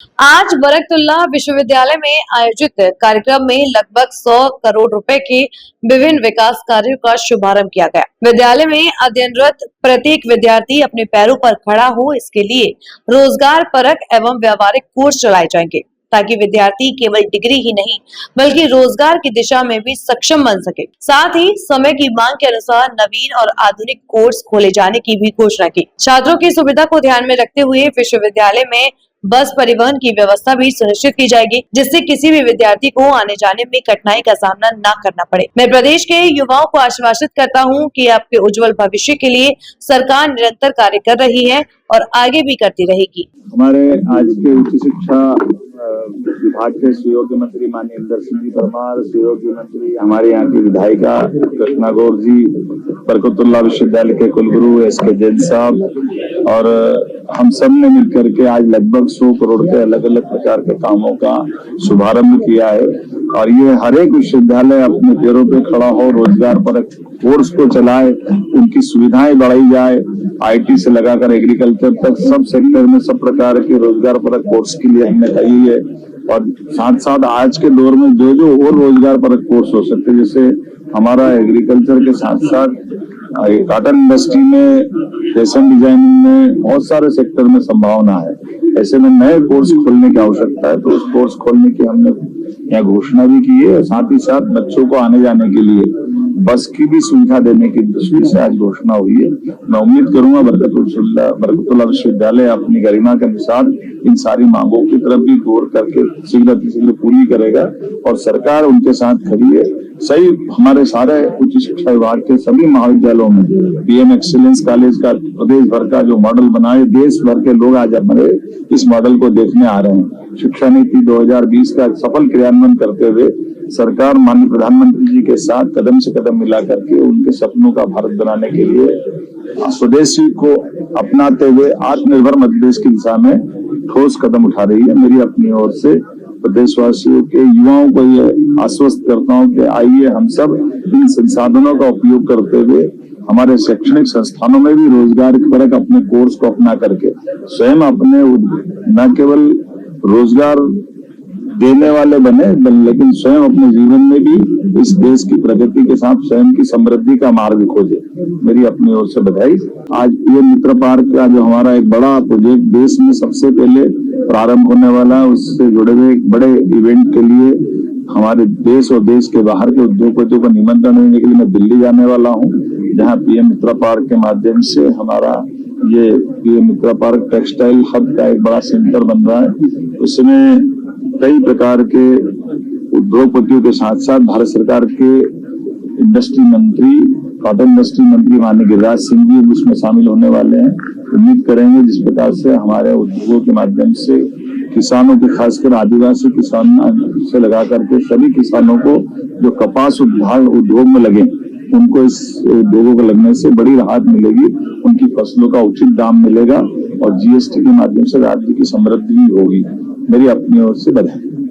आज बरकतुल्ला विश्वविद्यालय में आयोजित कार्यक्रम में लगभग 100 करोड़ रुपए के विभिन्न विकास कार्यों का शुभारंभ किया गया। विद्यालय में अध्ययनरत प्रत्येक विद्यार्थी अपने पैरों पर खड़ा हो, इसके लिए रोजगार परक एवं व्यावहारिक कोर्स चलाए जाएंगे ताकि विद्यार्थी केवल डिग्री ही नहीं बल्कि रोजगार की दिशा में भी सक्षम बन सके। साथ ही समय की मांग के अनुसार नवीन और आधुनिक कोर्स खोले जाने की भी घोषणा की। छात्रों की सुविधा को ध्यान में रखते हुए विश्वविद्यालय में बस परिवहन की व्यवस्था भी सुनिश्चित की जाएगी, जिससे किसी भी विद्यार्थी को आने जाने में कठिनाई का सामना न करना पड़े। मैं प्रदेश के युवाओं को आश्वासित करता हूं कि आपके उज्जवल भविष्य के लिए सरकार निरंतर कार्य कर रही है और आगे भी करती रहेगी। हमारे आज के उच्च शिक्षा विभाग के सहयोगी मंत्री माननीय इंदर सिंह जी परमार, सहयोगी मंत्री हमारे यहाँ की विधायिका कृष्णा गौर जी, बरकतुल्ला विश्वविद्यालय के कुलगुरु एसके जैन साहब और हम सब ने मिलकर के आज लगभग 100 करोड़ के अलग अलग प्रकार के कामों का शुभारंभ किया है। और ये हर एक विश्वविद्यालय अपने पैरों पे खड़ा हो, रोजगार पर कोर्स को चलाए, उनकी सुविधाएं बढ़ाई जाए, आईटी से लगाकर एग्रीकल्चर तक सब सेक्टर में सब प्रकार के रोजगार परक कोर्स के लिए हमने कही है। और साथ साथ आज के दौर में जो जो और रोजगार परक कोर्स हो सकते हैं, जैसे हमारा एग्रीकल्चर के साथ साथ कॉटन इंडस्ट्री में, फैशन डिजाइनिंग में, बहुत सारे सेक्टर में संभावना है। ऐसे में नए कोर्स खोलने की आवश्यकता है, तो उस कोर्स खोलने की हमने यहाँ घोषणा भी की है। साथ ही साथ बच्चों को आने जाने के लिए बस की भी सुविधा देने की दृष्टि से आज घोषणा हुई है। मैं उम्मीद करूंगा बरकतुल्ला विश्वविद्यालय अपनी गरिमा के अनुसार इन सारी मांगों की तरफ भी गौर करके शीघ्र पूरी करेगा और सरकार उनके साथ खड़ी है। सही हमारे सारे उच्च शिक्षा विभाग के सभी महाविद्यालयों में पीएम एक्सीलेंस कॉलेज का प्रदेश भर का जो मॉडल बनाए, देश भर के लोग आज हमारे इस मॉडल को देखने आ रहे हैं। शिक्षा नीति 2020 का सफल क्रियान्वयन करते हुए सरकार माननीय प्रधानमंत्री जी के साथ कदम से कदम मिला करके उनके सपनों का भारत बनाने के लिए स्वदेशी को अपनाते हुए आत्मनिर्भर मध्य प्रदेश की दिशा में ठोस कदम उठा रही है। मेरी अपनी ओर से प्रदेशवासियों के युवाओं को ये आश्वस्त करता हूँ कि आइए हम सब इन संसाधनों का उपयोग करते हुए हमारे शैक्षणिक संस्थानों में भी रोजगार परक अपने कोर्स को अपना करके स्वयं अपने न केवल रोजगार देने वाले बने, लेकिन स्वयं अपने जीवन में भी इस देश की प्रगति के साथ स्वयं की समृद्धि का मार्ग खोजे। मेरी अपनी ओर से बधाई। आज पीएम मित्र पार्क का जो हमारा एक बड़ा प्रोजेक्ट देश में सबसे पहले प्रारंभ होने वाला, उससे जुड़े हुए एक बड़े इवेंट के लिए हमारे देश और देश के बाहर के उद्योगपतियों को निमंत्रण देने के लिए मैं दिल्ली जाने वाला हूँ, जहाँ पीएम मित्र पार्क के माध्यम से हमारा ये पीएम मित्र पार्क टेक्सटाइल हब का एक बड़ा सेंटर बन रहा है। उसमें कई प्रकार के उद्योगपतियों के साथ साथ भारत सरकार के इंडस्ट्री मंत्री, कॉटन इंडस्ट्री मंत्री माननीय गिरिराज सिंह जी उसमें शामिल होने वाले हैं। उम्मीद करेंगे जिस प्रकार से हमारे उद्योगों के माध्यम से किसानों के, खासकर आदिवासी किसानों से लगा करके सभी किसानों को जो कपास उद्योग में लगे, उनको इस उद्योगों को लगने से बड़ी राहत मिलेगी, उनकी फसलों का उचित दाम मिलेगा और जीएसटी के माध्यम से राज्य की समृद्धि भी होगी। मेरी अपनी ओर से बधाई।